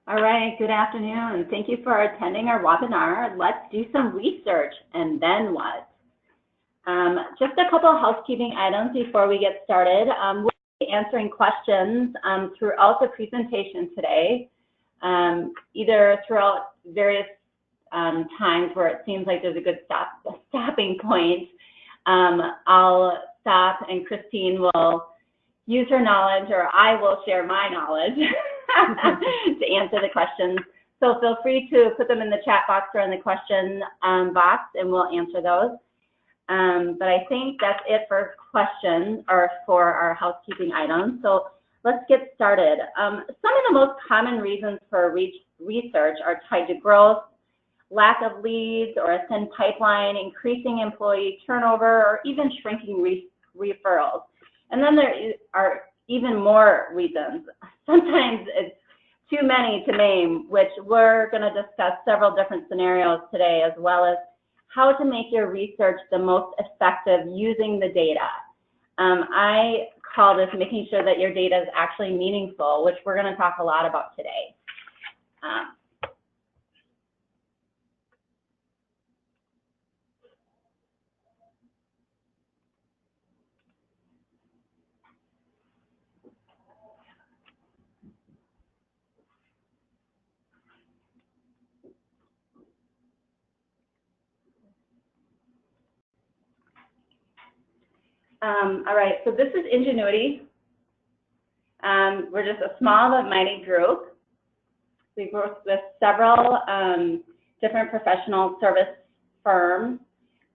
All right, good afternoon. Thank you for attending our webinar. Let's do some research and then what? Just a couple of housekeeping items before we get started. We'll be answering questions throughout the presentation today, either throughout various times where it seems like there's a good stopping point. I'll stop and Christine will use her knowledge, or I will share my knowledge to answer the questions. So feel free to put them in the chat box or in the question box, and we'll answer those. But I think that's it for questions or for our housekeeping items. So let's get started. Some of the most common reasons for research are tied to growth, lack of leads or a thin pipeline, increasing employee turnover, or even shrinking referrals. And then there are even more reasons. Sometimes it's too many to name, which we're going to discuss several different scenarios today, as well as how to make your research the most effective using the data. I call this making sure that your data is actually meaningful, which we're going to talk a lot about today. All right, so this is Ingenuity. We're just a small but mighty group. We've worked with several different professional service firms,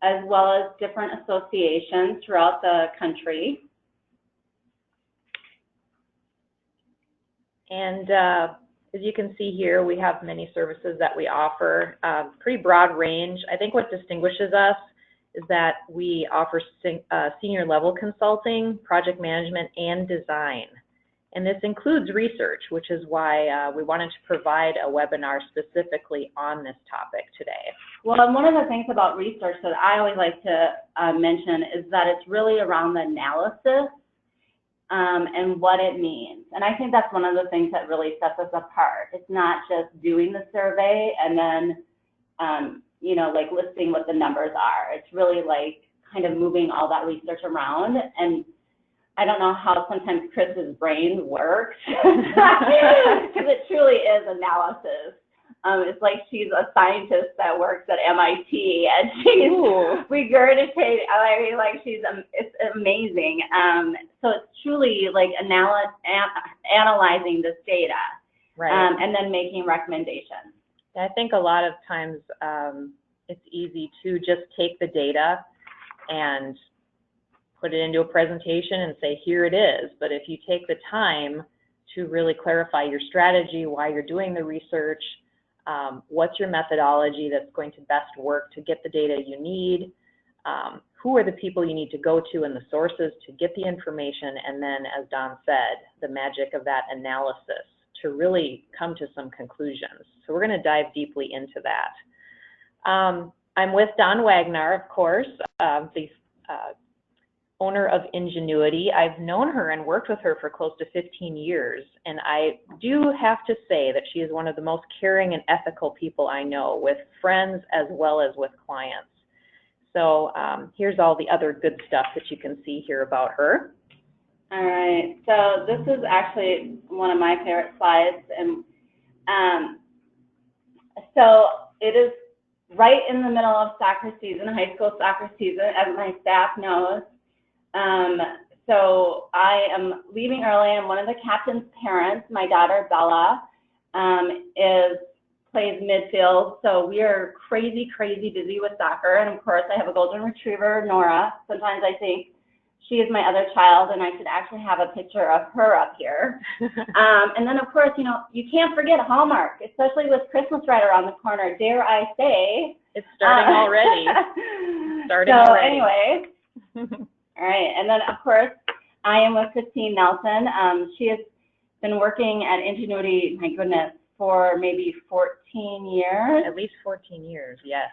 as well as different associations throughout the country. And as you can see here, we have many services that we offer, pretty broad range. I think what distinguishes us is that we offer senior level consulting, project management, and design. And this includes research, which is why we wanted to provide a webinar specifically on this topic today. Well, and one of the things about research that I always like to mention is that it's really around the analysis and what it means. And I think that's one of the things that really sets us apart. It's not just doing the survey and then you know, like listing what the numbers are. It's really like kind of moving all that research around. And I don't know how sometimes Chris's brain works, because it truly is analysis. It's like she's a scientist that works at MIT, and she's regurgitating. I mean, like it's amazing. So it's truly like analyzing this data, right, and then making recommendations. I think a lot of times it's easy to just take the data and put it into a presentation and say, here it is. But if you take the time to really clarify your strategy, why you're doing the research, what's your methodology that's going to best work to get the data you need, who are the people you need to go to and the sources to get the information, and then, as Don said, the magic of that analysis to really come to some conclusions. So we're going to dive deeply into that. I'm with Don Wagner, of course, the owner of Ingenuity. I've known her and worked with her for close to 15 years, and I do have to say that she is one of the most caring and ethical people I know, with friends as well as with clients. So here's all the other good stuff that you can see here about her. All right, so this is actually one of my favorite slides, and so it is right in the middle of soccer season, high school soccer season, as my staff knows. So I am leaving early. I'm one of the captain's parents. My daughter, Bella, plays midfield, so we are crazy busy with soccer. And of course, I have a golden retriever, Nora. Sometimes I think she is my other child, and I should actually have a picture of her up here. And then, of course, you know, you can't forget Hallmark, especially with Christmas right around the corner. Dare I say? It's starting already. So anyway, all right. And then, of course, I am with Christine Nelson. She has been working at Ingenuity, my goodness, for maybe 14 years. At least 14 years, yes.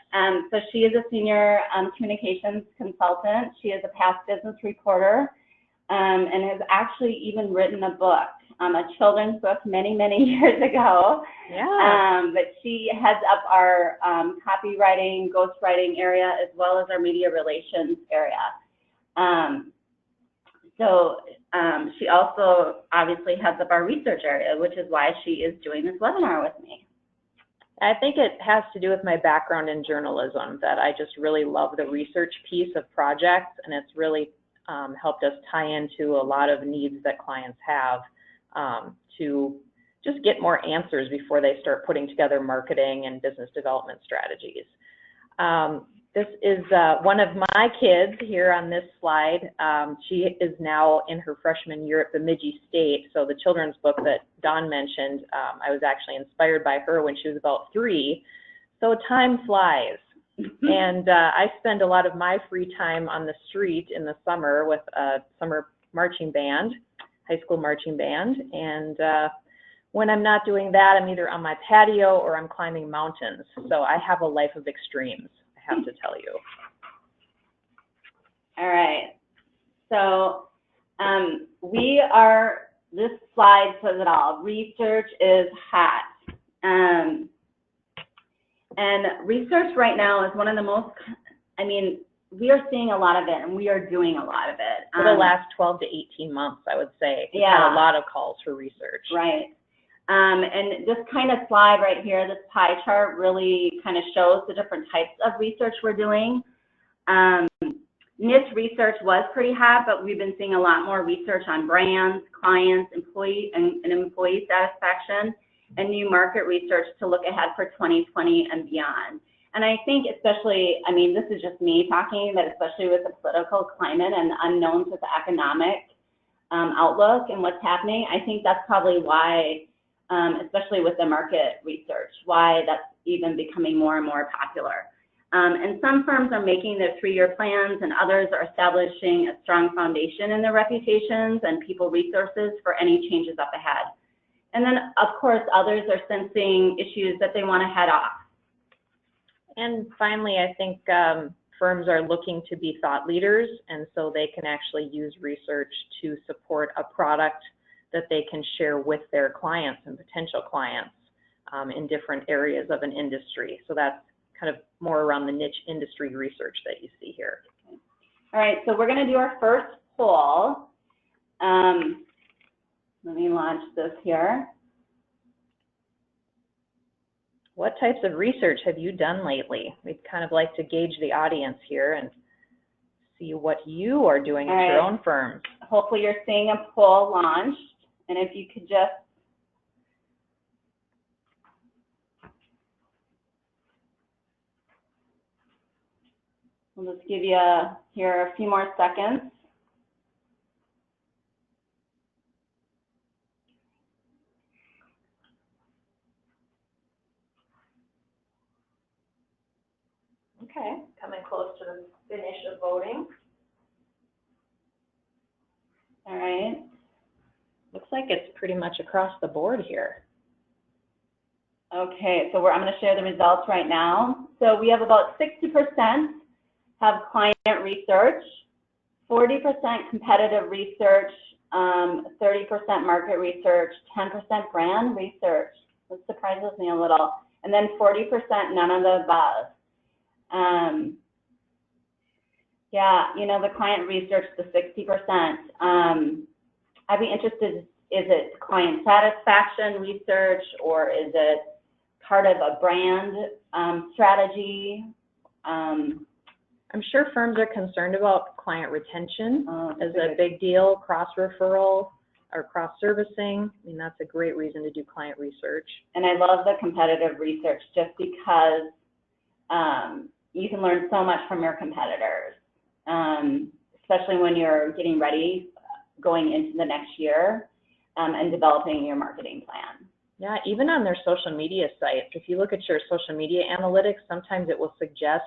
So she is a senior communications consultant. She is a past business reporter and has actually even written a book. a children's book many, many years ago. Yeah. But she heads up our copywriting, ghostwriting area, as well as our media relations area. She also obviously heads up our research area, which is why she is doing this webinar with me. I think it has to do with my background in journalism, that I just really love the research piece of projects, and it's really helped us tie into a lot of needs that clients have to just get more answers before they start putting together marketing and business development strategies. This is one of my kids here on this slide. She is now in her freshman year at Bemidji State, so the children's book that Dawn mentioned, I was actually inspired by her when she was about 3. So time flies. And I spend a lot of my free time on the street in the summer with a summer marching band, high school marching band. And when I'm not doing that, I'm either on my patio or I'm climbing mountains. So I have a life of extremes, I have to tell you. All right. So this slide says it all. Research is hot. And research right now is one of the most, we are seeing a lot of it, and we are doing a lot of it. For the last 12 to 18 months, I would say. We've had a lot of calls for research. Right. And this kind of slide right here, this pie chart, really kind of shows the different types of research we're doing. Niche research was pretty hot, but we've been seeing a lot more research on brands, clients, employee satisfaction, and new market research to look ahead for 2020 and beyond. And I think especially, this is just me talking, but especially with the political climate and the unknowns with the economic outlook and what's happening, I think that's probably why, especially with the market research, why that's even becoming more and more popular. And some firms are making their 3-year plans, and others are establishing a strong foundation in their reputations and people resources for any changes up ahead. And then, of course, others are sensing issues that they want to head off. And finally, I think firms are looking to be thought leaders, and so they can actually use research to support a product that they can share with their clients and potential clients in different areas of an industry. So that's kind of more around the niche industry research that you see here. All right, so we're going to do our first poll. Let me launch this here. What types of research have you done lately? We'd kind of like to gauge the audience here and see what you are doing at your own firms. Hopefully you're seeing a poll launched, and if you could just we'll just give you here a few more seconds. Okay, coming close to the finish of voting. All right. Looks like it's pretty much across the board here. Okay, so I'm going to share the results right now. So we have about 60% have client research, 40% competitive research, 30% market research, 10% brand research. That surprises me a little. And then 40% none of the above. The client research, the 60%. I'd be interested, is it client satisfaction research, or is it part of a brand strategy? I'm sure firms are concerned about client retention as a big deal, cross-referral or cross-servicing. That's a great reason to do client research. And I love the competitive research just because you can learn so much from your competitors, especially when you're getting ready going into the next year and developing your marketing plan. Yeah, even on their social media sites, if you look at your social media analytics, sometimes it will suggest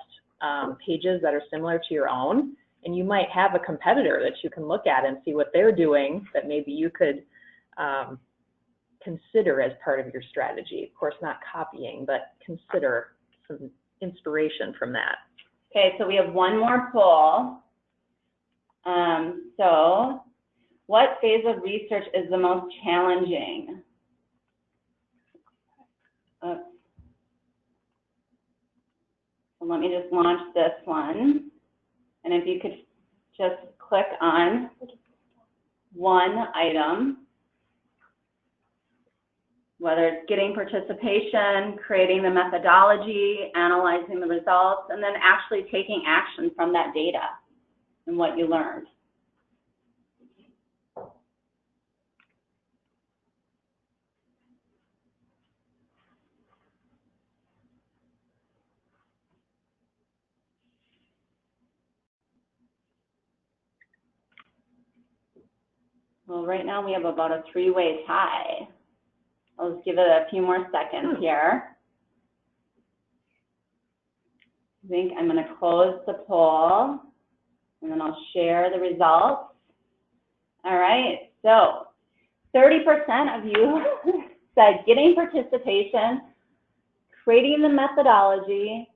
pages that are similar to your own, and you might have a competitor that you can look at and see what they're doing that maybe you could consider as part of your strategy. Of course, not copying, but consider some inspiration from that. Okay, so we have one more poll. So What phase of research is the most challenging? So let me just launch this one. And if you could just click on one item, whether it's getting participation, creating the methodology, analyzing the results, and then actually taking action from that data and what you learned. Well, right now we have about a 3-way tie. I'll just give it a few more seconds here. I think I'm going to close the poll, and then I'll share the results. All right, so 30% of you said getting participation, creating the methodology,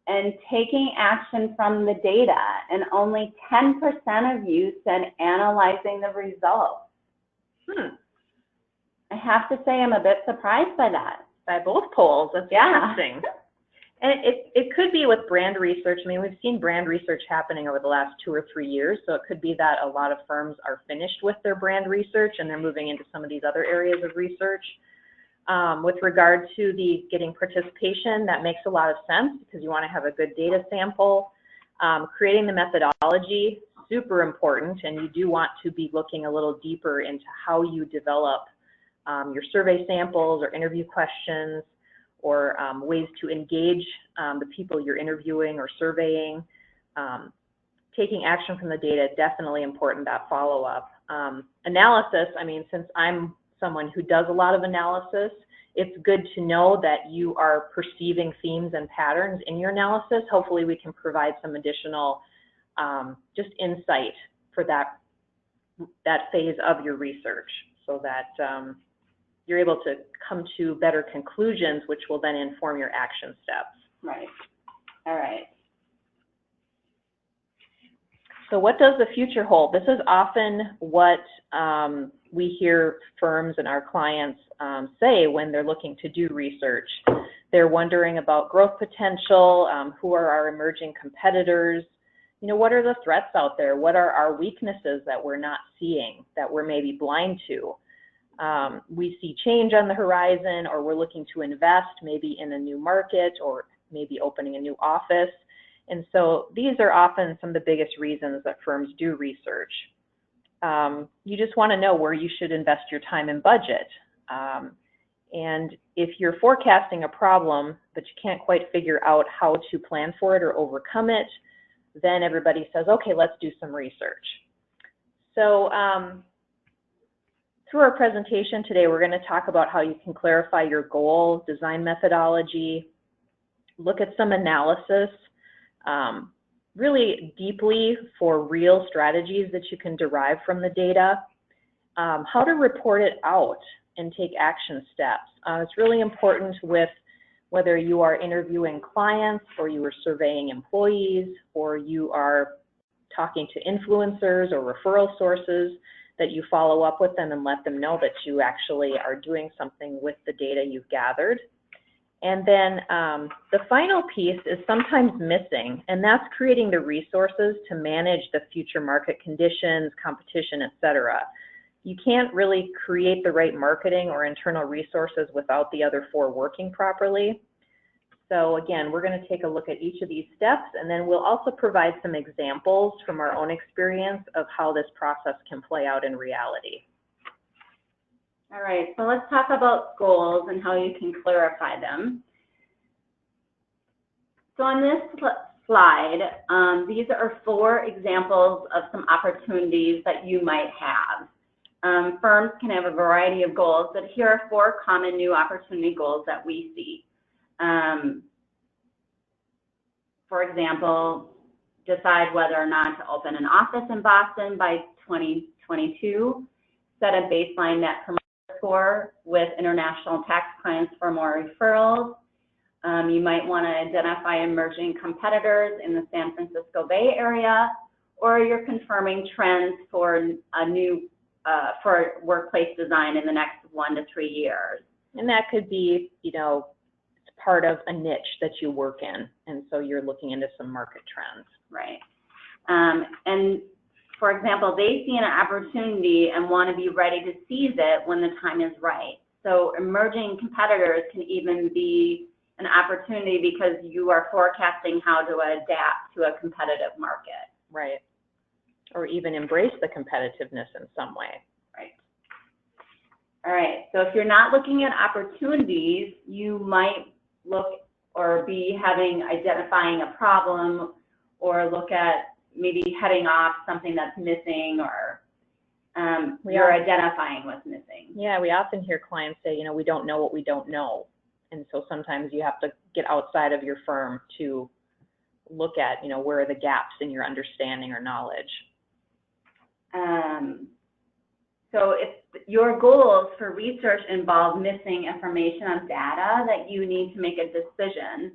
and taking action from the data, and only 10% of you said analyzing the results. I have to say I'm a bit surprised by that. By both polls, that's interesting. And it could be with brand research. I mean, we've seen brand research happening over the last 2 or 3 years, so it could be that a lot of firms are finished with their brand research and they're moving into some of these other areas of research. With regard to the getting participation, that makes a lot of sense because you want to have a good data sample. Creating the methodology, super important, and you do want to be looking a little deeper into how you develop your survey samples or interview questions, or ways to engage the people you're interviewing or surveying. Taking action from the data, definitely important, that follow-up. Analysis, I mean, since I'm someone who does a lot of analysis, it's good to know that you are perceiving themes and patterns in your analysis. Hopefully we can provide some additional just insight for that phase of your research, so that you're able to come to better conclusions, which will then inform your action steps. Right. All right. So what does the future hold? This is often what we hear firms and our clients say when they're looking to do research. They're wondering about growth potential, who are our emerging competitors, you know, what are the threats out there? What are our weaknesses that we're not seeing, that we're maybe blind to? We see change on the horizon, or we're looking to invest maybe in a new market, or maybe opening a new office. And so these are often some of the biggest reasons that firms do research. You just want to know where you should invest your time and budget. And if you're forecasting a problem, but you can't quite figure out how to plan for it or overcome it, then everybody says, okay, let's do some research. So through our presentation today, we're going to talk about how you can clarify your goal, design methodology, look at some analysis, really deeply for real strategies that you can derive from the data, how to report it out and take action steps. It's really important with whether you are interviewing clients, or you are surveying employees, or you are talking to influencers or referral sources, that you follow up with them and let them know that you actually are doing something with the data you've gathered. And then the final piece is sometimes missing, and that's creating the resources to manage the future market conditions, competition, et cetera. You can't really create the right marketing or internal resources without the other 4 working properly. So again, we're going to take a look at each of these steps, and then we'll also provide some examples from our own experience of how this process can play out in reality. All right, so let's talk about goals and how you can clarify them. So on this slide, these are 4 examples of some opportunities that you might have. Firms can have a variety of goals, but here are 4 common new opportunity goals that we see. For example, decide whether or not to open an office in Boston by 2022, set a baseline net promoter score with international tax clients for more referrals. You might want to identify emerging competitors in the San Francisco Bay Area, or you're confirming trends for a new for workplace design in the next 1 to 3 years. And that could be, you know, it's part of a niche that you work in, and so you're looking into some market trends. Right. And for example, they see an opportunity and want to be ready to seize it when the time is right. So emerging competitors can even be an opportunity because you are forecasting how to adapt to a competitive market. Right. Or even embrace the competitiveness in some way. Right. All right. So if you're not looking at opportunities, you might look or be identifying a problem, or look at maybe heading off something that's missing, or you're identifying what's missing. Yeah, we often hear clients say, you know, we don't know what we don't know. And so sometimes you have to get outside of your firm to look at, you know, where are the gaps in your understanding or knowledge. So if your goals for research involve missing information on data that you need to make a decision,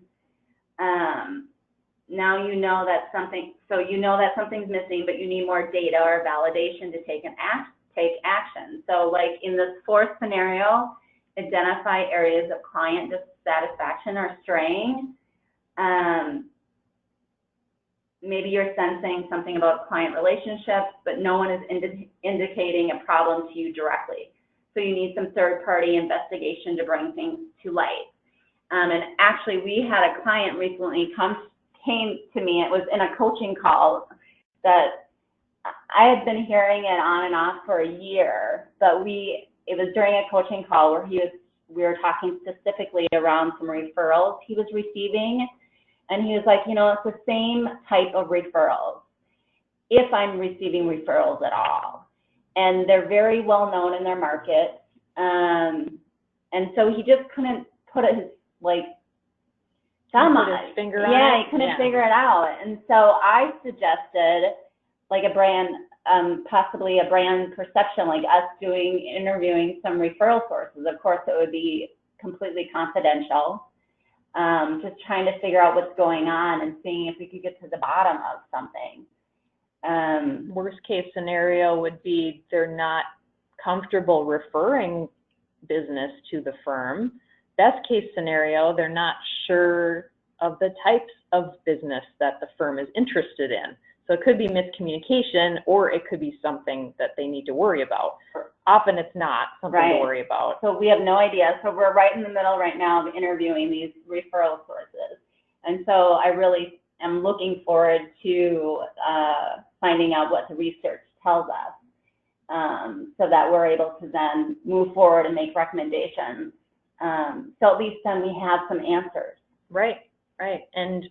now you know that something's missing, but you need more data or validation to take action. So like in this fourth scenario, identify areas of client dissatisfaction or straying. Maybe you're sensing something about client relationships, but no one is indicating a problem to you directly. So you need some third-party investigation to bring things to light. And actually, we had a client recently came to me. It was in a coaching call that I had been hearing it on and off for a year, but it was during a coaching call where we were talking specifically around some referrals he was receiving. And he was like, you know, it's the same type of referrals, if I'm receiving referrals at all. And they're very well known in their market. And so he just couldn't put his, thumb on it. Finger on it? Yeah, he couldn't figure it out. And so I suggested, like a brand, possibly a brand perception, like us interviewing some referral sources. Of course, it would be completely confidential. Just trying to figure out what's going on and seeing if we could get to the bottom of something. Worst case scenario would be they're not comfortable referring business to the firm. Best case scenario, they're not sure of the types of business that the firm is interested in. So it could be miscommunication, or it could be something that they need to worry about. Often it's not something to worry about. So we have no idea. So we're right in the middle right now of interviewing these referral sources. And so I really am looking forward to finding out what the research tells us, so that we're able to then move forward and make recommendations. So at least then we have some answers. Right. And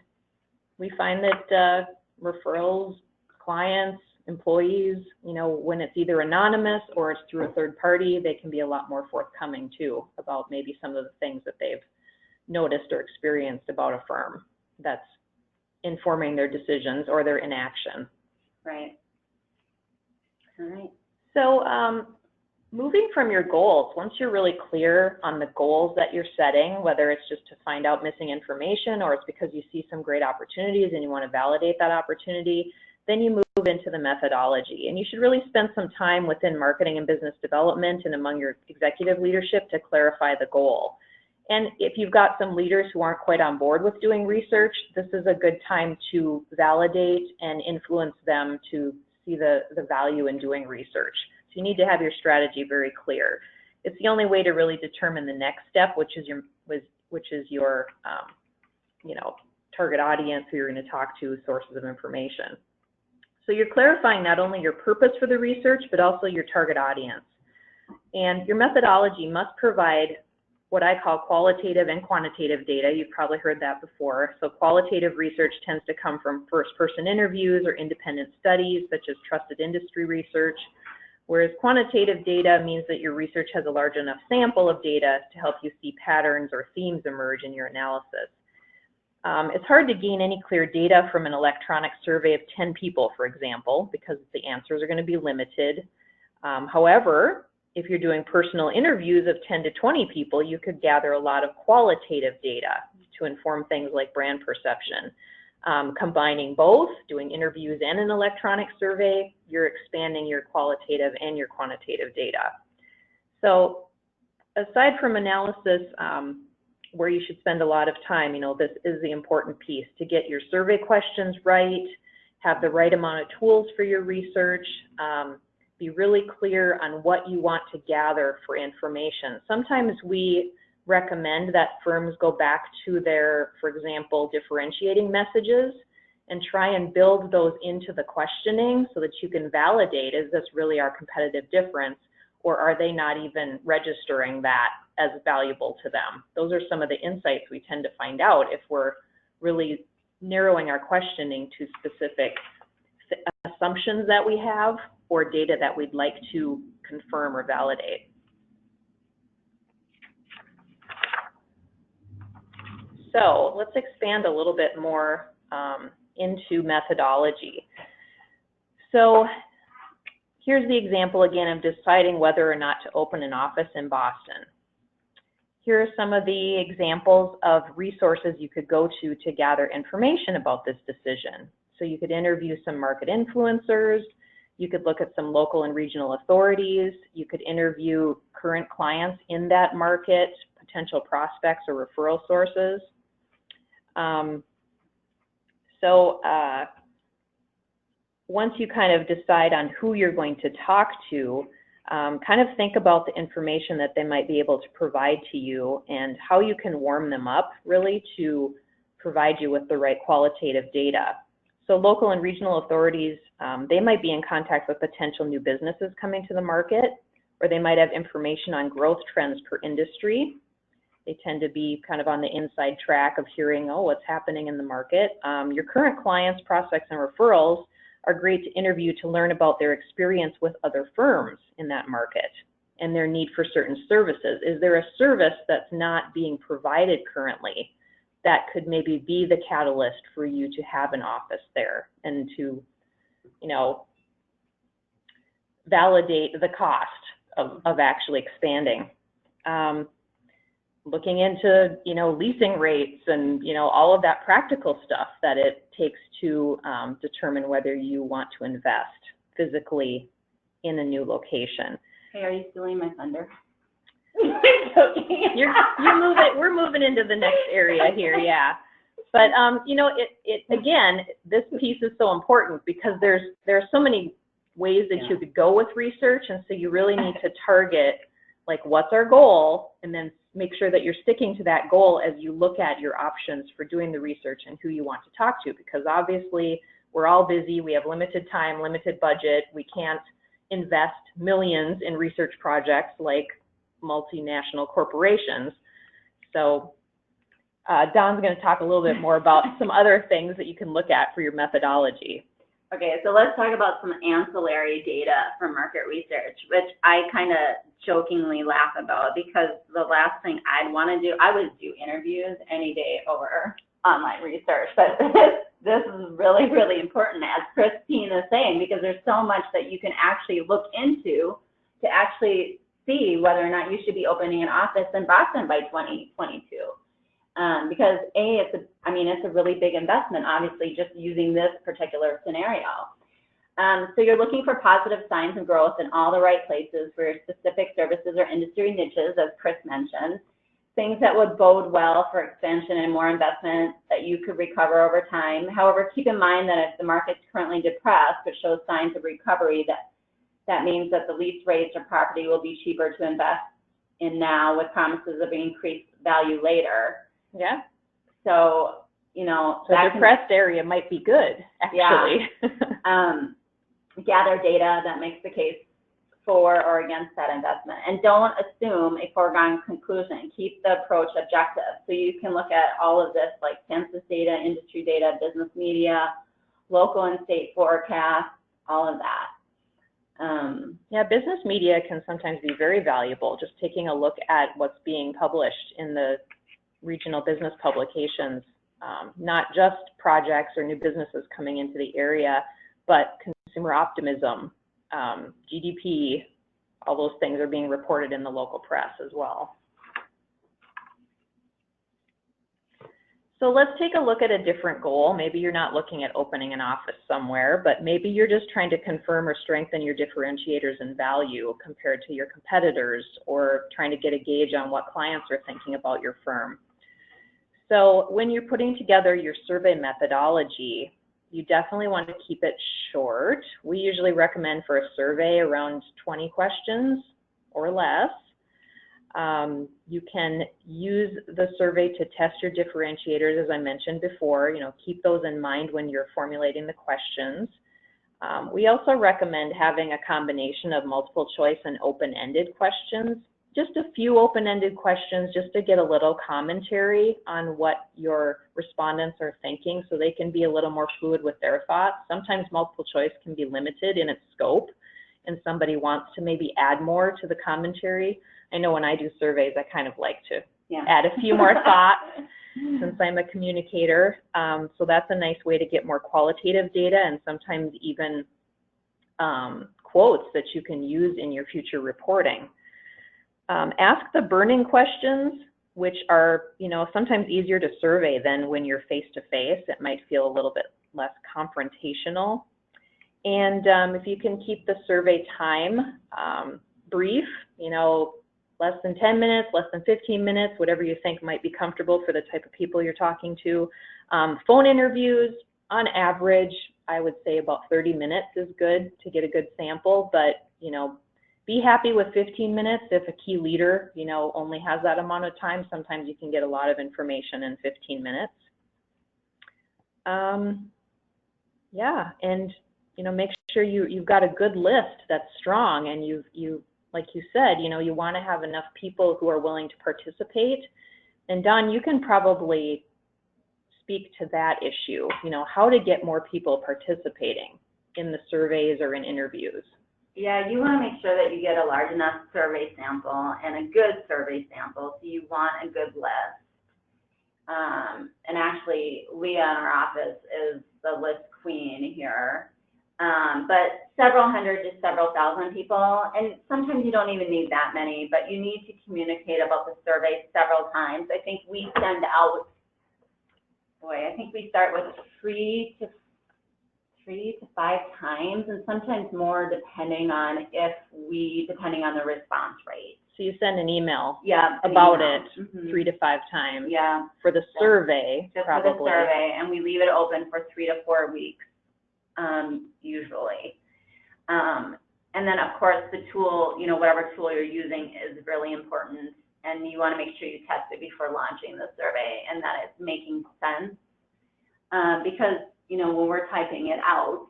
we find that referrals, clients, employees, you know, when it's either anonymous or it's through a third party, they can be a lot more forthcoming too about maybe some of the things that they've noticed or experienced about a firm that's informing their decisions or their inaction. Right. All right. So moving from your goals, once you're really clear on the goals that you're setting, whether it's just to find out missing information or it's because you see some great opportunities and you want to validate that opportunity, then you move into the methodology. And you should really spend some time within marketing and business development and among your executive leadership to clarify the goal. And if you've got some leaders who aren't quite on board with doing research, this is a good time to validate and influence them to see the value in doing research. So you need to have your strategy very clear. It's the only way to really determine the next step, which is your target audience who you're going to talk to, sources of information. So you're clarifying not only your purpose for the research, but also your target audience. And your methodology must provide what I call qualitative and quantitative data. You've probably heard that before. So qualitative research tends to come from first-person interviews or independent studies, such as trusted industry research. Whereas quantitative data means that your research has a large enough sample of data to help you see patterns or themes emerge in your analysis. It's hard to gain any clear data from an electronic survey of 10 people, for example, because the answers are going to be limited. However, if you're doing personal interviews of 10 to 20 people, you could gather a lot of qualitative data to inform things like brand perception. combining both, doing interviews and an electronic survey, you're expanding your qualitative and your quantitative data. So aside from analysis, where you should spend a lot of time, this is the important piece, to get your survey questions right, have the right amount of tools for your research, be really clear on what you want to gather for information. Sometimes we recommend that firms go back to their, for example, differentiating messages and try and build those into the questioning so that you can validate, is this really our competitive difference, or are they not even registering that as valuable to them? Those are some of the insights we tend to find out if we're really narrowing our questioning to specific assumptions that we have or data that we'd like to confirm or validate. So let's expand a little bit more into methodology. So here's the example again of deciding whether or not to open an office in Boston. Here are some of the examples of resources you could go to gather information about this decision. So you could interview some market influencers, you could look at some local and regional authorities, you could interview current clients in that market, potential prospects or referral sources. Once you kind of decide on who you're going to talk to, kind of think about the information that they might be able to provide to you and how you can warm them up really to provide you with the right qualitative data. So local and regional authorities, they might be in contact with potential new businesses coming to the market, or they might have information on growth trends per industry. They tend to be kind of on the inside track of hearing, oh, what's happening in the market. Your current clients, prospects, and referrals are great to interview to learn about their experience with other firms in that market and their need for certain services. Is there a service that's not being provided currently that could maybe be the catalyst for you to have an office there and to, validate the cost of actually expanding? Looking into, leasing rates and, all of that practical stuff that it takes to determine whether you want to invest physically in a new location. Hey, are you stealing my thunder? You're moving, we're moving into the next area here, yeah. But, again, this piece is so important because there are so many ways that you could go with research, and so you really need to target, like, what's our goal, and then make sure that you're sticking to that goal as you look at your options for doing the research and who you want to talk to, because obviously we're all busy, we have limited time, limited budget, we can't invest millions in research projects like multinational corporations. So Don's going to talk a little bit more about some other things that you can look at for your methodology. Okay, so let's talk about some ancillary data for market research, which I kind of jokingly laugh about because the last thing I'd want to do, I would do interviews any day over online research, but this is really, really important, as Christine is saying, because there's so much that you can actually look into to actually see whether or not you should be opening an office in Boston by 2022. Because it's a really big investment, obviously, just using this particular scenario. So you're looking for positive signs of growth in all the right places for your specific services or industry niches, as Chris mentioned. Things that would bode well for expansion and more investment that you could recover over time. However, keep in mind that if the market's currently depressed, which shows signs of recovery, that means that the lease rates or property will be cheaper to invest in now with promises of increased value later. Yeah. So, so a depressed area might be good, actually. Yeah. Gather data that makes the case for or against that investment. And don't assume a foregone conclusion. Keep the approach objective. So you can look at all of this, like census data, industry data, business media, local and state forecasts, all of that. Yeah, business media can sometimes be very valuable, just taking a look at what's being published in the regional business publications, not just projects or new businesses coming into the area, but consumer optimism, GDP, all those things are being reported in the local press as well. So let's take a look at a different goal. Maybe you're not looking at opening an office somewhere, but maybe you're just trying to confirm or strengthen your differentiators and value compared to your competitors, or trying to get a gauge on what clients are thinking about your firm. So when you're putting together your survey methodology, you definitely want to keep it short. We usually recommend for a survey around 20 questions or less. You can use the survey to test your differentiators, as I mentioned before. Keep those in mind when you're formulating the questions. We also recommend having a combination of multiple choice and open-ended questions. Just a few open-ended questions just to get a little commentary on what your respondents are thinking, so they can be a little more fluid with their thoughts. Sometimes multiple choice can be limited in its scope, and somebody wants to maybe add more to the commentary. I know when I do surveys, I kind of like to add a few more thoughts since I'm a communicator. So that's a nice way to get more qualitative data, and sometimes even quotes that you can use in your future reporting. Ask the burning questions, which are, sometimes easier to survey than when you're face-to-face. It might feel a little bit less confrontational. And if you can keep the survey time brief, less than 10 minutes, less than 15 minutes, whatever you think might be comfortable for the type of people you're talking to. Phone interviews, on average, I would say about 30 minutes is good to get a good sample, but, be happy with 15 minutes if a key leader, only has that amount of time. Sometimes you can get a lot of information in 15 minutes. Yeah, and, make sure you've got a good list that's strong, and you like you said, you want to have enough people who are willing to participate. And Dawn, you can probably speak to that issue, how to get more people participating in the surveys or in interviews. Yeah, you want to make sure that you get a large enough survey sample and a good survey sample, so you want a good list. And actually, Leah in our office is the list queen here. But several hundred to several thousand people, and sometimes you don't even need that many, but you need to communicate about the survey several times. I think we send out, I think we start with three to 5 times, and sometimes more depending on the response rate. So you send an email about it 3 to 5 times for the survey, just probably. For the survey, and we leave it open for 3 to 4 weeks. Usually. And then of course the tool, whatever tool you're using is really important, and you want to make sure you test it before launching the survey and that it's making sense. Because, when we're typing it out,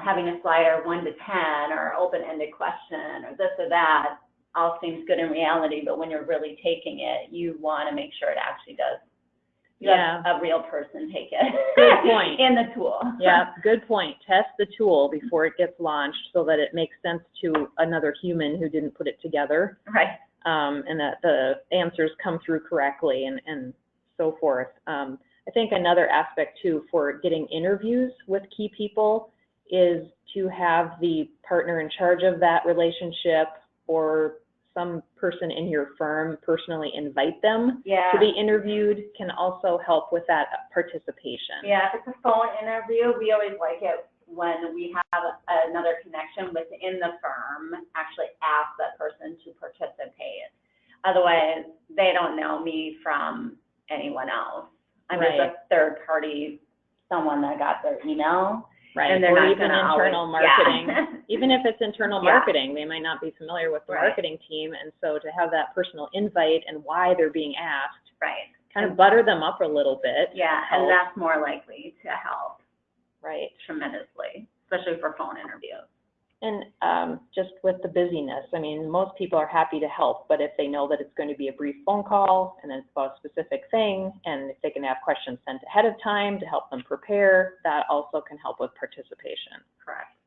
having a slider 1 to 10 or open-ended question or this or that all seems good in reality, but when you're really taking it, you want to make sure it actually does. A real person take it. Good point. In the tool. Yeah, good point. Test the tool before it gets launched so that it makes sense to another human who didn't put it together. Right. And that the answers come through correctly and so forth. I think another aspect too for getting interviews with key people is to have the partner in charge of that relationship or some person in your firm personally invite them to be interviewed can also help with that participation. Yeah, if it's a phone interview, we always like it when we have another connection within the firm, actually ask that person to participate. Otherwise, they don't know me from anyone else. I'm just a third party, someone that got their email. Right, and they're or not even internal marketing. Even if it's internal marketing, they might not be familiar with the marketing team, and so to have that personal invite and why they're being asked, kind of butter them up a little bit. Yeah, and that's more likely to help. Right. Tremendously, especially for phone interviews. And just with the busyness, I mean, most people are happy to help, but if they know that it's going to be a brief phone call and it's about a specific thing, and if they can have questions sent ahead of time to help them prepare, that also can help with participation. Correct.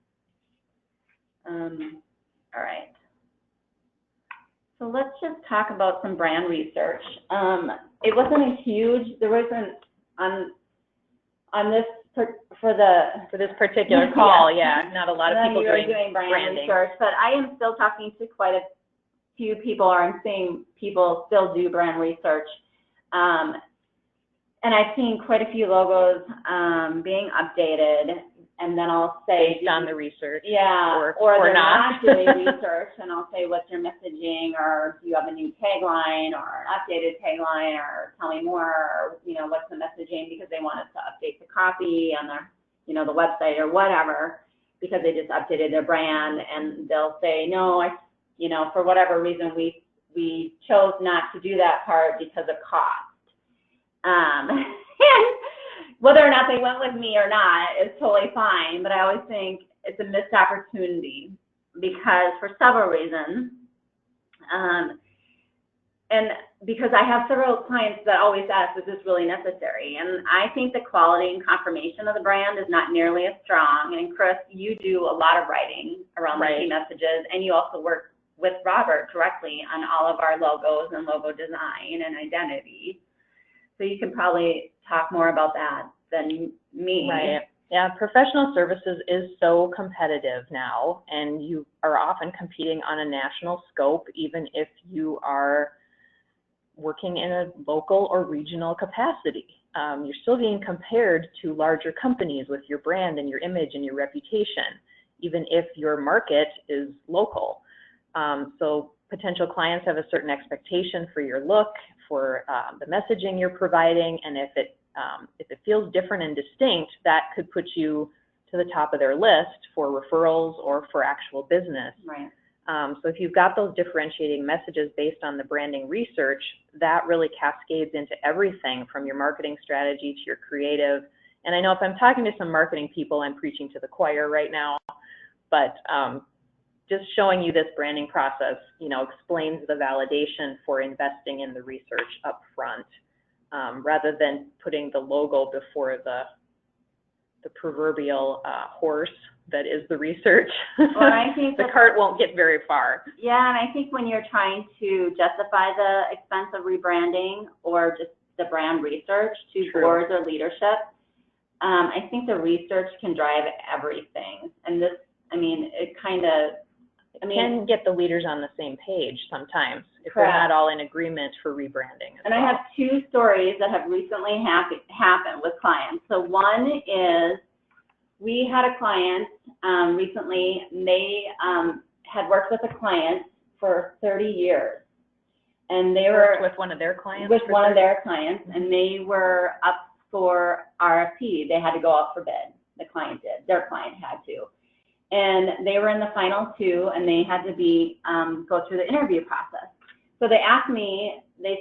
All right. So let's just talk about some brand research. It wasn't a huge, there wasn't on this for this particular call, not a lot of people doing brand research, but I am still talking to quite a few people, or I'm seeing people still do brand research. And And I've seen quite a few logos being updated, and then I'll say based on the research. Yeah, or they're not doing research, and I'll say, what's your messaging, or do you have a new tagline, or an updated tagline, or tell me more, or, you know, what's the messaging, because they want us to update the copy on their, you know, the website or whatever, because they just updated their brand, and they'll say, no, you know, for whatever reason, we chose not to do that part because of cost. And whether or not they went with me or not is totally fine, but I always think it's a missed opportunity because for several reasons. And because I have several clients that always ask, is this really necessary? And I think the quality and confirmation of the brand is not nearly as strong. And Chris, you do a lot of writing around the key messages, and you also work with Robert directly on all of our logos and logo design and identity. So you can probably talk more about that than me. Right. Yeah, professional services is so competitive now, and you are often competing on a national scope, even if you are working in a local or regional capacity. You're still being compared to larger companies with your brand and your image and your reputation, even if your market is local. So potential clients have a certain expectation for your look, for the messaging you're providing, and if it feels different and distinct, that could put you to the top of their list for referrals or for actual business. Right. So if you've got those differentiating messages based on the branding research, that really cascades into everything from your marketing strategy to your creative. And I know if I'm talking to some marketing people, I'm preaching to the choir right now, but just showing you this branding process, you know, explains the validation for investing in the research up front, rather than putting the logo before the proverbial horse that is the research. Well, I think the cart won't get very far. Yeah, and I think when you're trying to justify the expense of rebranding or just the brand research to boards or leadership, I think the research can drive everything. And this, I mean, it kind of, can get the leaders on the same page sometimes if they're not all in agreement for rebranding. And I have two stories that have recently happened with clients. So one is we had a client recently, and they had worked with a client for 30 years. And they were with one of their clients? With one of their clients, and they were up for RFP. They had to go out for bid. The client did. Their client had to. And they were in the final two, and they had to be go through the interview process. So they asked me, they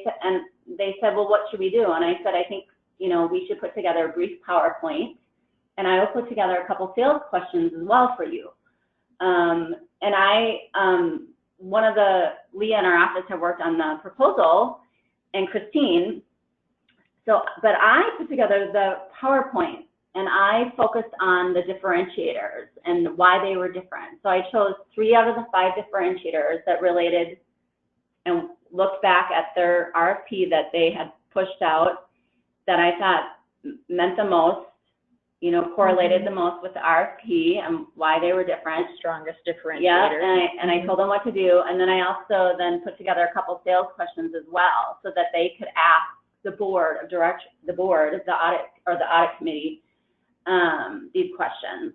said, well, what should we do? And I said, I think, you know, we should put together a brief PowerPoint, and I will put together a couple sales questions as well for you. And one of Leah in our office had worked on the proposal, and Christine. So, but I put together the PowerPoint, and I focused on the differentiators and why they were different. So I chose 3 out of the 5 differentiators that related and looked back at their RFP that they had pushed out that I thought meant the most, you know, correlated the most with the RFP and why they were different. The strongest differentiators. Yeah, and I told them what to do. And then I also then put together a couple sales questions as well so that they could ask the board of direction, the audit committee, these questions.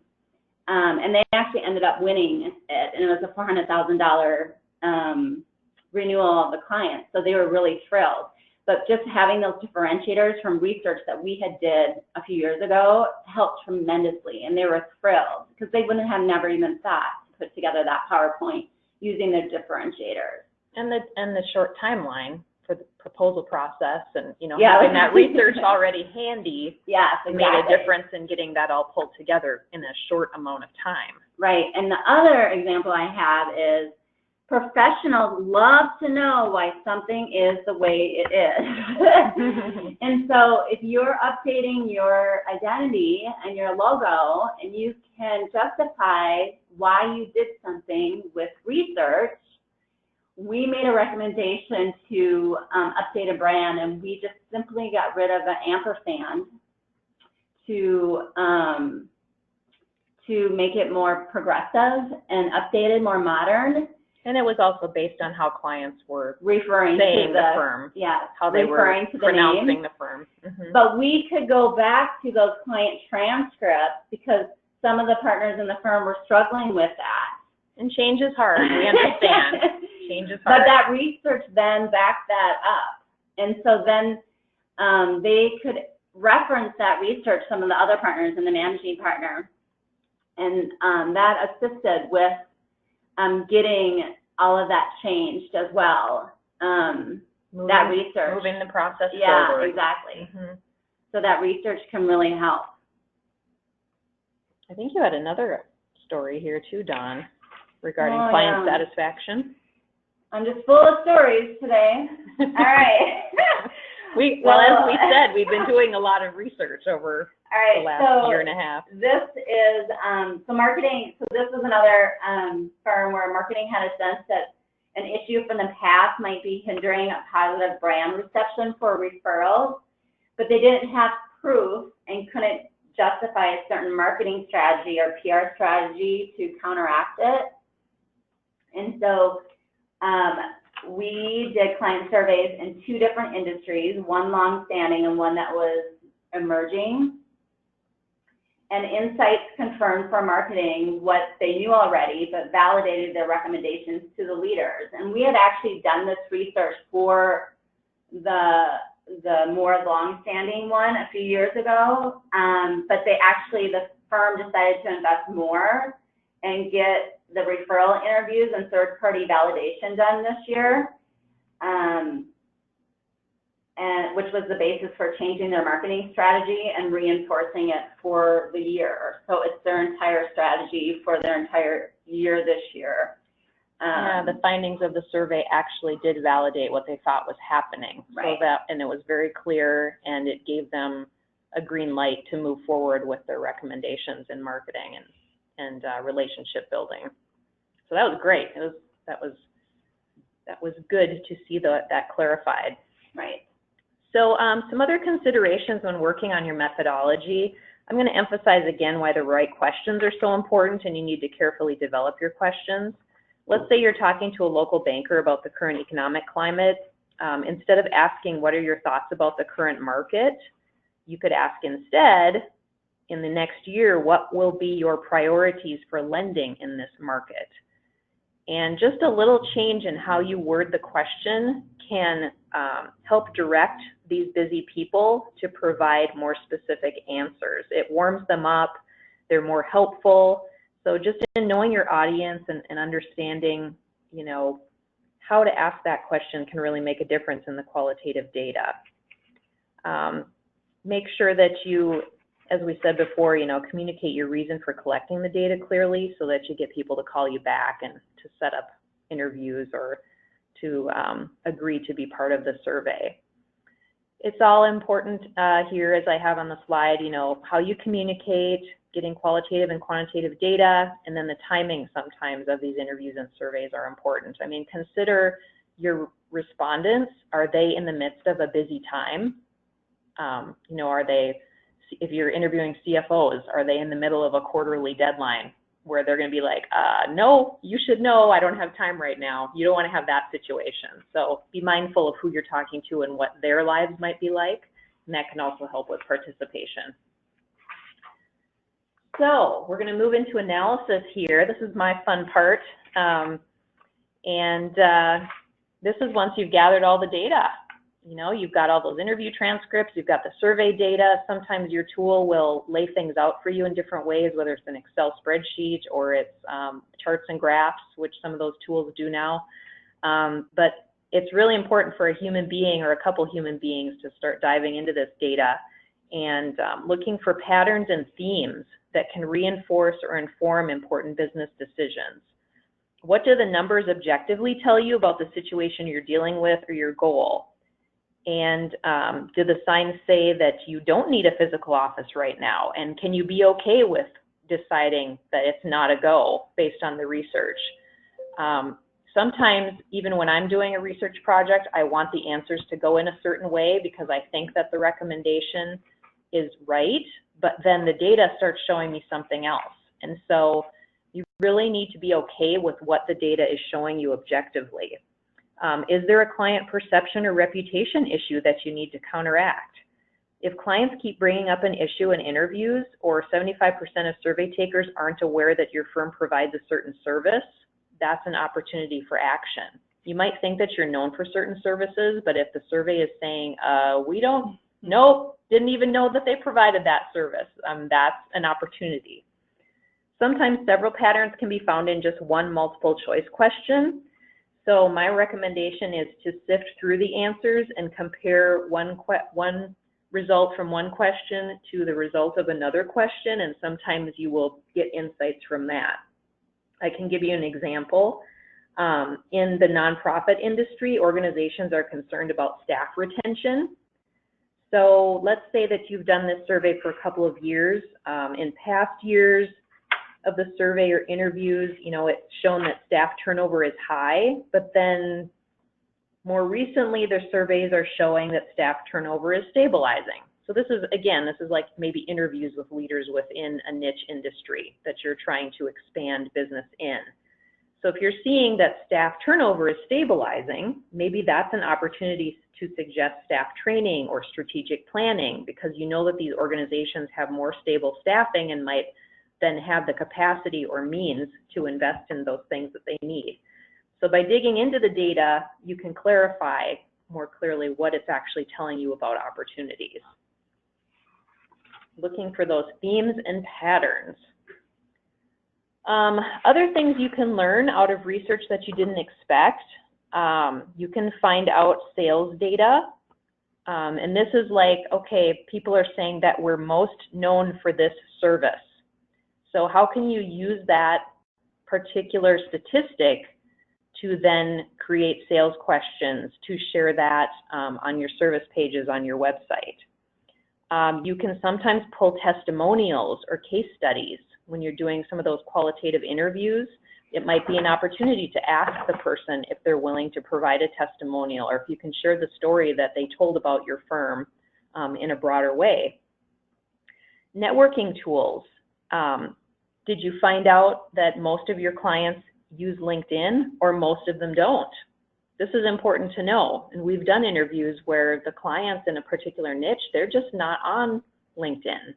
And they actually ended up winning it, and it was a $400,000 renewal of the client. So they were really thrilled. But just having those differentiators from research that we had did a few years ago helped tremendously, and they were thrilled because they wouldn't have never even thought to put together that PowerPoint using their differentiators. And the short timeline for the proposal process, and having that research already handy, made a difference in getting that all pulled together in a short amount of time. Right. And the other example I have is professionals love to know why something is the way it is. And so if you're updating your identity and your logo, and you can justify why you did something with research, we made a recommendation to update a brand, and we just simply got rid of the ampersand to make it more progressive and updated, more modern. And it was also based on how clients were referring saying to the firm, yeah, how they referring were to the pronouncing name. the firm. Mm-hmm. But we could go back to those client transcripts because some of the partners in the firm were struggling with that. And change is hard, we understand. Change is hard. But that research then backed that up. And so then they could reference that research, some of the other partners and the managing partner. And that assisted with getting all of that changed as well. That research. Moving the process forward. Yeah, exactly. Mm-hmm. So that research can really help. I think you had another story here too, Dawn, regarding client satisfaction. I'm just full of stories today. All right. Well, as we said, we've been doing a lot of research over the last year and a half. This is, so marketing, so this is another firm where marketing had a sense that an issue from the past might be hindering a positive brand reception for referrals, but they didn't have proof and couldn't justify a certain marketing strategy or PR strategy to counteract it. And so we did client surveys in 2 different industries, one long-standing and one that was emerging. And insights confirmed for marketing what they knew already, but validated their recommendations to the leaders. And we had actually done this research for the more long-standing one a few years ago, but the firm decided to invest more and get the referral interviews and third-party validation done this year, and which was the basis for changing their marketing strategy and reinforcing it for the year. So it's their entire strategy for their entire year this year. Yeah, the findings of the survey actually did validate what they thought was happening. Right. And it was very clear, and it gave them a green light to move forward with their recommendations in marketing and relationship building. So that was great. That was good to see that clarified. Right. So some other considerations when working on your methodology. I'm going to emphasize again why the right questions are so important, and you need to carefully develop your questions. Let's say you're talking to a local banker about the current economic climate. Instead of asking, what are your thoughts about the current market, you could ask instead, in the next year, what will be your priorities for lending in this market? And just a little change in how you word the question can help direct these busy people to provide more specific answers. It warms them up, they're more helpful. So just in knowing your audience and understanding, how to ask that question can really make a difference in the qualitative data. Make sure that you, as we said before, communicate your reason for collecting the data clearly so that you get people to call you back and to set up interviews or to agree to be part of the survey. It's all important here, as I have on the slide, how you communicate, getting qualitative and quantitative data, and then the timing sometimes of these interviews and surveys are important. I mean, consider your respondents. Are they in the midst of a busy time? Are they, if you're interviewing CFOs, are they in the middle of a quarterly deadline where they're going to be like, no, you should know, I don't have time right now. You don't want to have that situation. So be mindful of who you're talking to and what their lives might be like, and that can also help with participation. So we're going to move into analysis here. This is my fun part. This is once you've gathered all the data. You've got all those interview transcripts, you've got the survey data. Sometimes your tool will lay things out for you in different ways, whether it's an Excel spreadsheet or it's charts and graphs, which some of those tools do now. But it's really important for a human being or a couple human beings to start diving into this data and looking for patterns and themes that can reinforce or inform important business decisions. What do the numbers objectively tell you about the situation you're dealing with or your goal? And do the signs say that you don't need a physical office right now? And can you be okay with deciding that it's not a go based on the research? Sometimes, even when I'm doing a research project, I want the answers to go in a certain way because I think that the recommendation is right, but then the data starts showing me something else. And so, You really need to be okay with what the data is showing you objectively. Is there a client perception or reputation issue that you need to counteract? If clients keep bringing up an issue in interviews, or 75% of survey takers aren't aware that your firm provides a certain service, that's an opportunity for action. You might think that you're known for certain services, but if the survey is saying, nope, didn't even know that they provided that service, that's an opportunity. Sometimes several patterns can be found in just one multiple choice question. So my recommendation is to sift through the answers and compare one result from one question to the result of another question, and sometimes you will get insights from that. I can give you an example. In the nonprofit industry, organizations are concerned about staff retention. So let's say that you've done this survey for a couple of years. In past years of the survey or interviews, it's shown that staff turnover is high, but then more recently, the surveys are showing that staff turnover is stabilizing. So this is like maybe interviews with leaders within a niche industry that you're trying to expand business in. So if you're seeing that staff turnover is stabilizing, maybe that's an opportunity to suggest staff training or strategic planning, because you know that these organizations have more stable staffing and might then have the capacity or means to invest in those things that they need. So by digging into the data, you can clarify more clearly what it's actually telling you about opportunities. Looking for those themes and patterns. Other things you can learn out of research that you didn't expect. You can find out sales data. And this is like, okay, people are saying that we're most known for this service. So how can you use that particular statistic to then create sales questions, to share that on your service pages on your website? You can sometimes pull testimonials or case studies when you're doing some of those qualitative interviews. It might be an opportunity to ask the person if they're willing to provide a testimonial, or if you can share the story that they told about your firm in a broader way. Networking tools. Did you find out that most of your clients use LinkedIn, or most of them don't? This is important to know. And we've done interviews where the clients in a particular niche, they're just not on LinkedIn.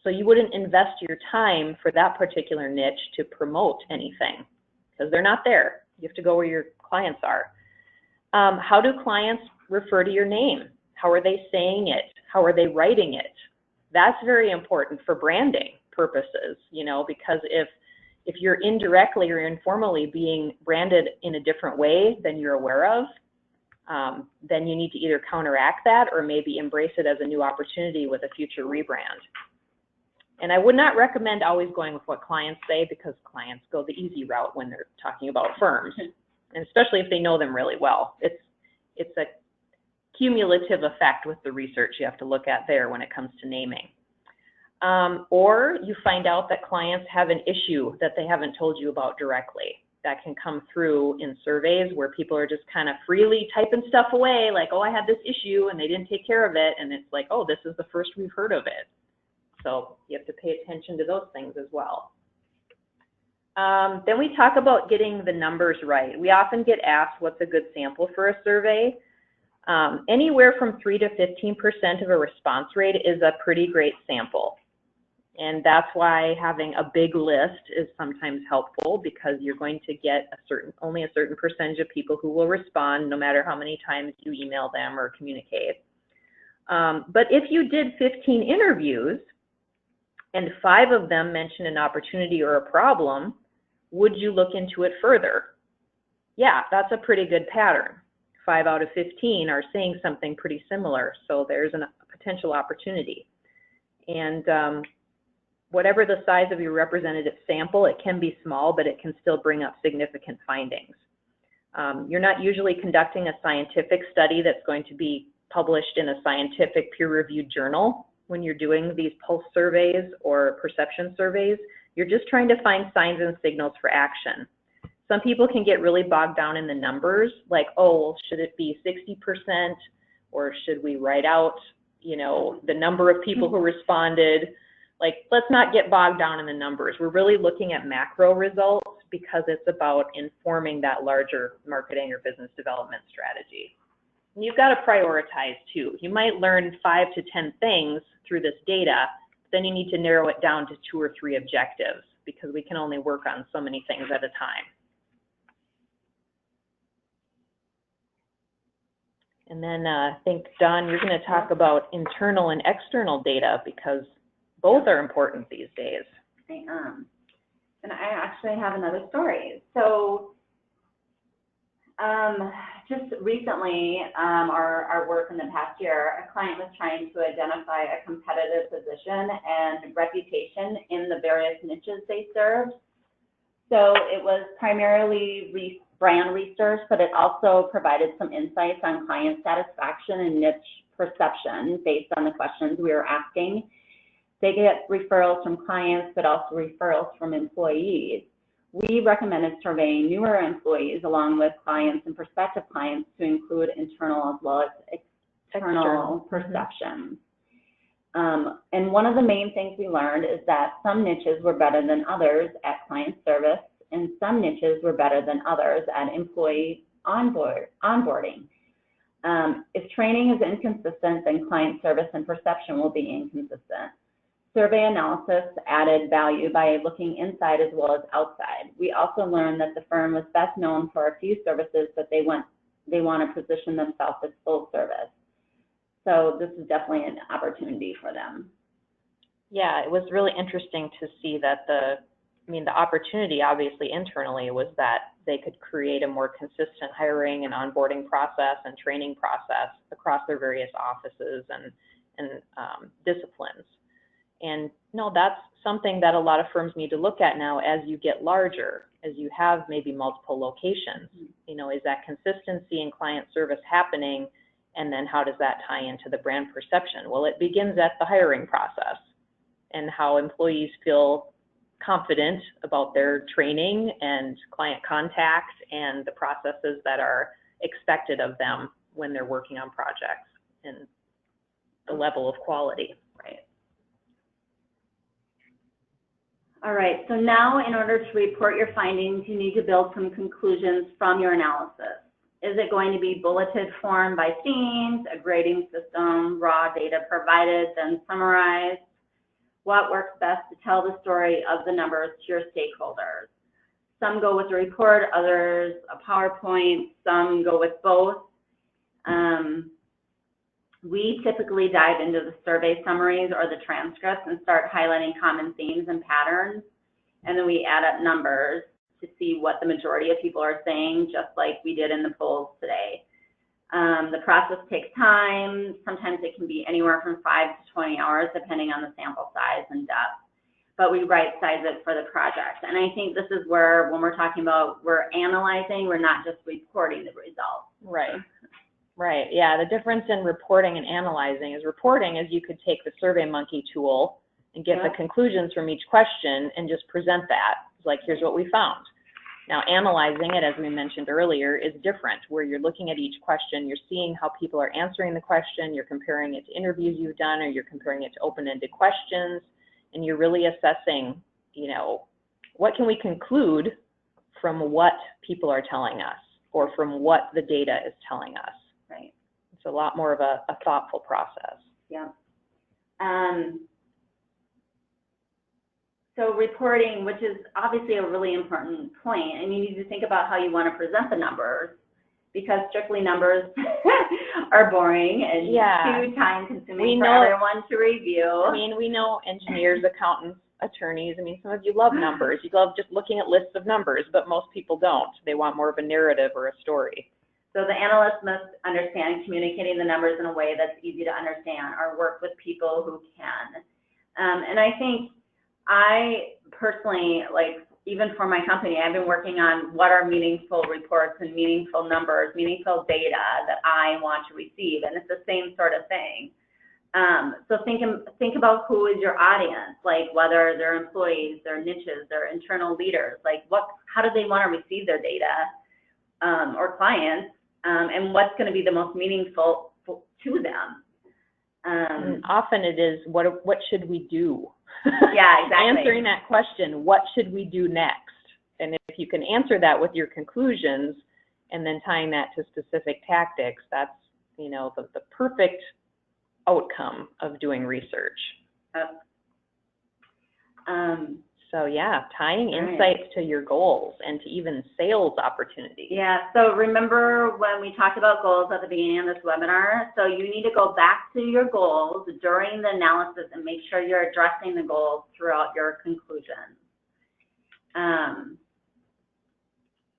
So you wouldn't invest your time for that particular niche to promote anything, because they're not there. You have to go where your clients are. How do clients refer to your name? How are they saying it? How are they writing it? That's very important for branding purposes, because if you're indirectly or informally being branded in a different way than you're aware of, then you need to either counteract that or maybe embrace it as a new opportunity with a future rebrand. And I would not recommend always going with what clients say, because clients go the easy route when they're talking about firms, and especially if they know them really well. It's a cumulative effect with the research you have to look at there when it comes to naming. Or you find out that clients have an issue that they haven't told you about directly. That can come through in surveys where people are just kind of freely typing stuff away, like, oh, I had this issue and they didn't take care of it. And it's like, oh, this is the first we've heard of it. So you have to pay attention to those things as well. Then we talk about getting the numbers right. We often get asked what's a good sample for a survey. Anywhere from 3 to 15% of a response rate is a pretty great sample. And that's why having a big list is sometimes helpful, because you're going to get only a certain percentage of people who will respond, no matter how many times you email them or communicate. But if you did 15 interviews and 5 of them mention an opportunity or a problem, would you look into it further? Yeah, that's a pretty good pattern. 5 out of 15 are saying something pretty similar, so there's a potential opportunity. And whatever the size of your representative sample, it can be small, but it can still bring up significant findings. You're not usually conducting a scientific study that's going to be published in a scientific peer-reviewed journal when you're doing these pulse surveys or perception surveys. You're just trying to find signs and signals for action. Some people can get really bogged down in the numbers, like, oh, well, should it be 60%, or should we write out, the number of people who responded? like, let's not get bogged down in the numbers. We're really looking at macro results because it's about informing that larger marketing or business development strategy. And you've got to prioritize too. You might learn 5 to 10 things through this data, then you need to narrow it down to 2 or 3 objectives because we can only work on so many things at a time. And then I think, Dawn, you're going to talk about internal and external data because both are important these days. I am. And I actually have another story. So just recently, our work in the past year, a client was trying to identify a competitive position and reputation in the various niches they served. So it was primarily brand research, but it also provided some insights on client satisfaction and niche perception based on the questions we were asking. They get referrals from clients, but also referrals from employees. We recommended surveying newer employees along with clients and prospective clients to include internal as well as external perceptions. And one of the main things we learned is that some niches were better than others at client service, and some niches were better than others at employee onboarding. If training is inconsistent, then client service and perception will be inconsistent. Survey analysis added value by looking inside as well as outside. We also learned that the firm was best known for a few services, but they want to position themselves as full service. So this is definitely an opportunity for them. Yeah, it was really interesting to see that the opportunity obviously internally was that they could create a more consistent hiring and onboarding process and training process across their various offices and disciplines. And no, that's something that a lot of firms need to look at now as you get larger, as you have maybe multiple locations. You know, is that consistency in client service happening? And then how does that tie into the brand perception? Well, it begins at the hiring process and how employees feel confident about their training and client contact and the processes that are expected of them when they're working on projects and the level of quality. Right. All right, so now in order to report your findings, you need to build some conclusions from your analysis. Is it going to be bulleted form by themes, a grading system, raw data provided, then summarized? What works best to tell the story of the numbers to your stakeholders? Some go with a report, others a PowerPoint, some go with both. We typically dive into the survey summaries or the transcripts and start highlighting common themes and patterns, and then we add up numbers to see what the majority of people are saying, just like we did in the polls today. The process takes time. Sometimes it can be anywhere from 5 to 20 hours, depending on the sample size and depth. But we right-size it for the project. And I think this is where, when we're talking about we're analyzing, we're not just reporting the results. Right. Right, yeah, the difference in reporting and analyzing is reporting is you could take the SurveyMonkey tool and get the conclusions from each question and just present that. It's like, here's what we found. Now, analyzing it, as we mentioned earlier, is different, where you're looking at each question, you're seeing how people are answering the question, you're comparing it to interviews you've done, or you're comparing it to open-ended questions, and you're really assessing, you know, what can we conclude from what people are telling us, or from what the data is telling us. Right. It's a lot more of a thoughtful process. Yeah. So reporting, which is obviously a really important point, and you need to think about how you want to present the numbers, because strictly numbers are boring and too time-consuming for everyone to review. I mean, we know engineers, accountants, attorneys. I mean, some of you love numbers. You love just looking at lists of numbers, but most people don't. They want more of a narrative or a story. So the analyst must understand communicating the numbers in a way that's easy to understand, or work with people who can. And I think I personally, like, even for my company, I've been working on what are meaningful reports and meaningful numbers, meaningful data that I want to receive, and it's the same sort of thing. So think about who is your audience, like whether they're employees, they're niches, they're internal leaders, like how do they want to receive their data, or clients, and what's going to be the most meaningful to them. And often it is, what should we do? Yeah, exactly. Answering that question, what should we do next? And if you can answer that with your conclusions and then tying that to specific tactics, that's, you know, the perfect outcome of doing research. So yeah, tying insights to your goals and to even sales opportunities. Yeah, so remember when we talked about goals at the beginning of this webinar? So you need to go back to your goals during the analysis and make sure you're addressing the goals throughout your conclusion.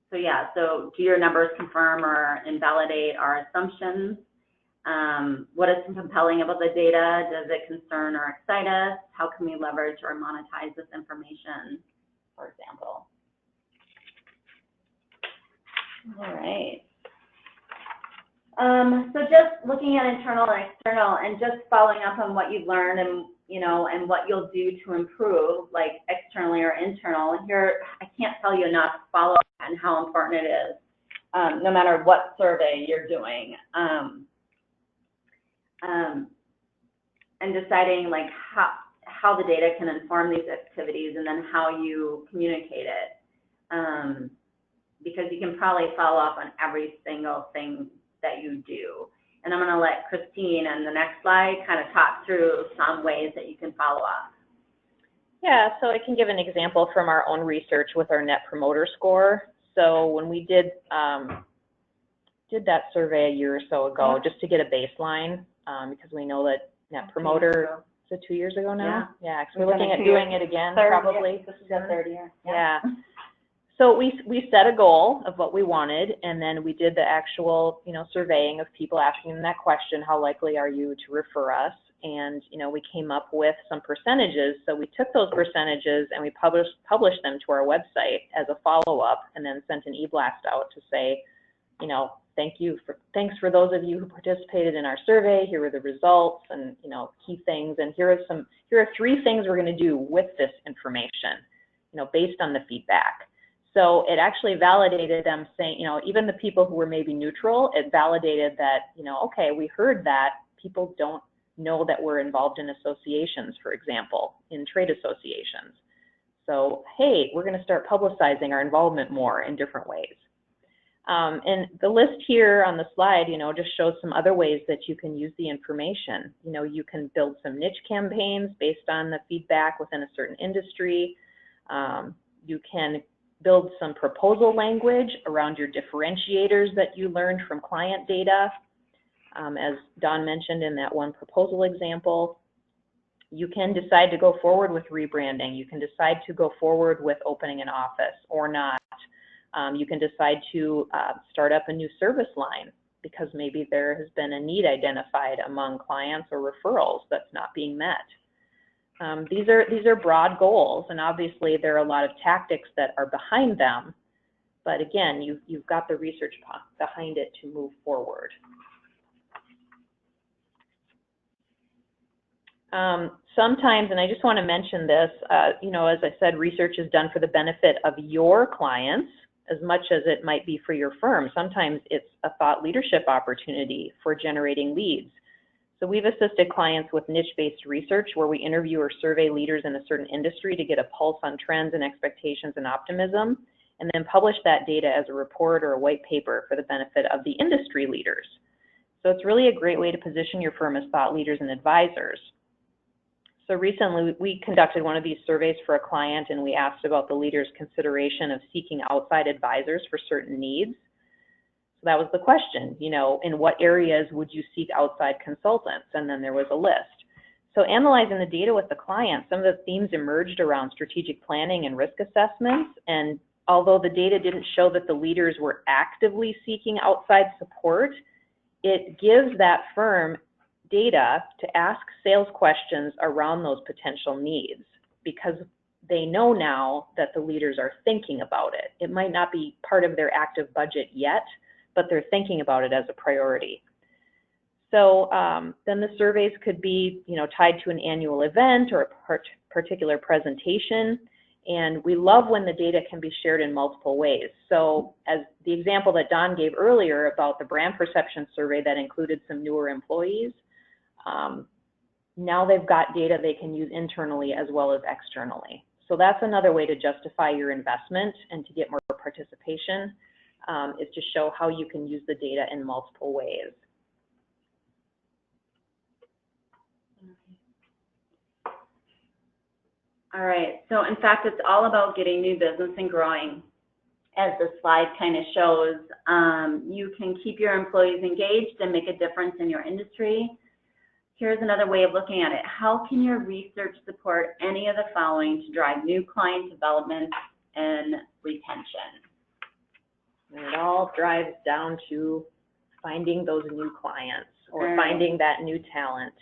So yeah, so do your numbers confirm or invalidate our assumptions? What is compelling about the data? Does it concern or excite us? How can we leverage or monetize this information, for example? All right. So just looking at internal and external, and just following up on what you've learned and, you know, and what you'll do to improve, like externally or internal. Here, I can't tell you enough follow up and how important it is, no matter what survey you're doing. And deciding like how the data can inform these activities, and then how you communicate it. Because you can probably follow up on every single thing that you do. And I'm going to let Christine on the next slide kind of talk through some ways that you can follow up. Yeah, so I can give an example from our own research with our Net Promoter Score. So when we did that survey a year or so ago, just to get a baseline, because we know that Net Promoter, is it 2 years ago now? Yeah, because we're looking at doing it again, probably. This is the third year. Yeah. So we set a goal of what we wanted, and then we did the actual, you know, surveying of people, asking them that question, how likely are you to refer us? And, you know, we came up with some percentages. So we took those percentages and we published them to our website as a follow-up, and then sent an e-blast out to say, you know, thanks for those of you who participated in our survey. Here are the results and, you know, key things. And here are 3 things we're going to do with this information, you know, based on the feedback. So it actually validated them, saying, you know, even the people who were maybe neutral, it validated that, you know, okay, we heard that people don't know that we're involved in associations, for example, in trade associations. So, hey, we're going to start publicizing our involvement more in different ways. And the list here on the slide, you know, just shows some other ways that you can use the information. You know, you can build some niche campaigns based on the feedback within a certain industry. You can build some proposal language around your differentiators that you learned from client data. As Dawn mentioned in that one proposal example, you can decide to go forward with rebranding. You can decide to go forward with opening an office or not. You can decide to start up a new service line because maybe there has been a need identified among clients or referrals that's not being met. These are broad goals, and obviously there are a lot of tactics that are behind them, but again, you've got the research behind it to move forward. Sometimes, and I just want to mention this, you know, as I said, research is done for the benefit of your clients as much as it might be for your firm. Sometimes it's a thought leadership opportunity for generating leads. So we've assisted clients with niche-based research where we interview or survey leaders in a certain industry to get a pulse on trends and expectations and optimism, and then publish that data as a report or a white paper for the benefit of the industry leaders. So it's really a great way to position your firm as thought leaders and advisors. So recently we conducted one of these surveys for a client, and we asked about the leader's consideration of seeking outside advisors for certain needs. So that was the question, you know, in what areas would you seek outside consultants? And then there was a list. So analyzing the data with the client, some of the themes emerged around strategic planning and risk assessments. And although the data didn't show that the leaders were actively seeking outside support, it gives that firm data to ask sales questions around those potential needs, because they know now that the leaders are thinking about it. It might not be part of their active budget yet, but they're thinking about it as a priority. So then the surveys could be, you know, tied to an annual event or a particular presentation. And we love when the data can be shared in multiple ways. So as the example that Dawn gave earlier about the brand perception survey that included some newer employees, now they've got data they can use internally as well as externally. So that's another way to justify your investment and to get more participation, is to show how you can use the data in multiple ways. All right, so in fact, it's all about getting new business and growing. As the slide kind of shows, you can keep your employees engaged and make a difference in your industry. Here's another way of looking at it. How can your research support any of the following to drive new client development and retention? And it all drives down to finding those new clients or finding that new talent.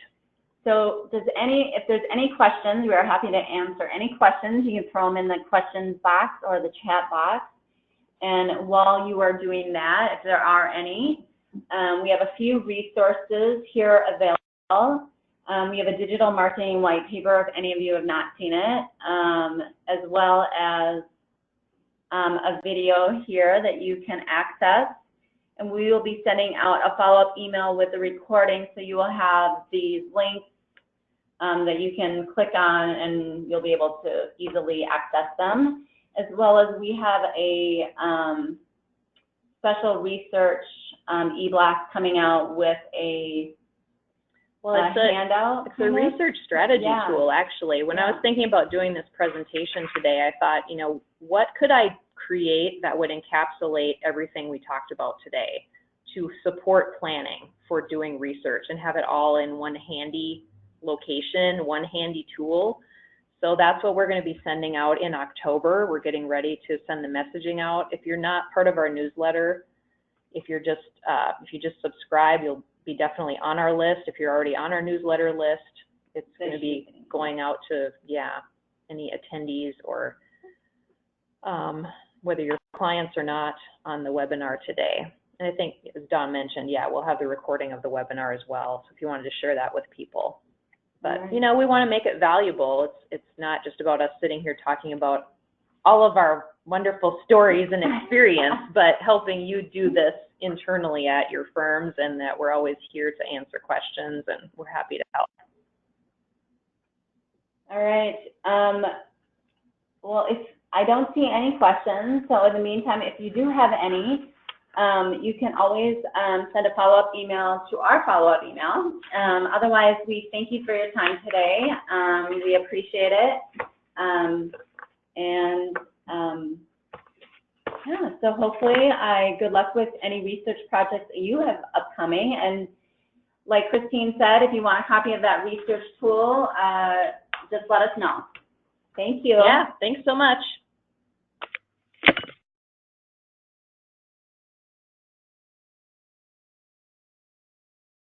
So if there's any questions, we are happy to answer any questions. You can throw them in the questions box or the chat box. And while you are doing that, if there are any, we have a few resources here available. We have a digital marketing white paper if any of you have not seen it, as well as a video here that you can access. And we will be sending out a follow-up email with the recording, so you will have these links that you can click on and you'll be able to easily access them. As well as we have a special research e-blast coming out with a handout. It's a research strategy tool, actually. When I was thinking about doing this presentation today, I thought, you know, what could I create that would encapsulate everything we talked about today to support planning for doing research and have it all in one handy location, one handy tool. So that's what we're going to be sending out in October. We're getting ready to send the messaging out. If you're not part of our newsletter, if you just subscribe, you'll be definitely on our list. If you're already on our newsletter list, it's going to be going out to any attendees or whether you're clients or not on the webinar today. And I think, as Dawn mentioned, we'll have the recording of the webinar as well. So if you wanted to share that with people. But, you know, we want to make it valuable. It's not just about us sitting here talking about all of our wonderful stories and experience, but helping you do this internally at your firms, and that we're always here to answer questions, and we're happy to help. All right. Well, if I don't see any questions, so in the meantime, if you do have any, you can always send a follow-up email to our follow-up email. Otherwise, we thank you for your time today. We appreciate it. So hopefully, good luck with any research projects that you have upcoming. And like Christine said, if you want a copy of that research tool, just let us know. Thank you. Yeah, thanks so much.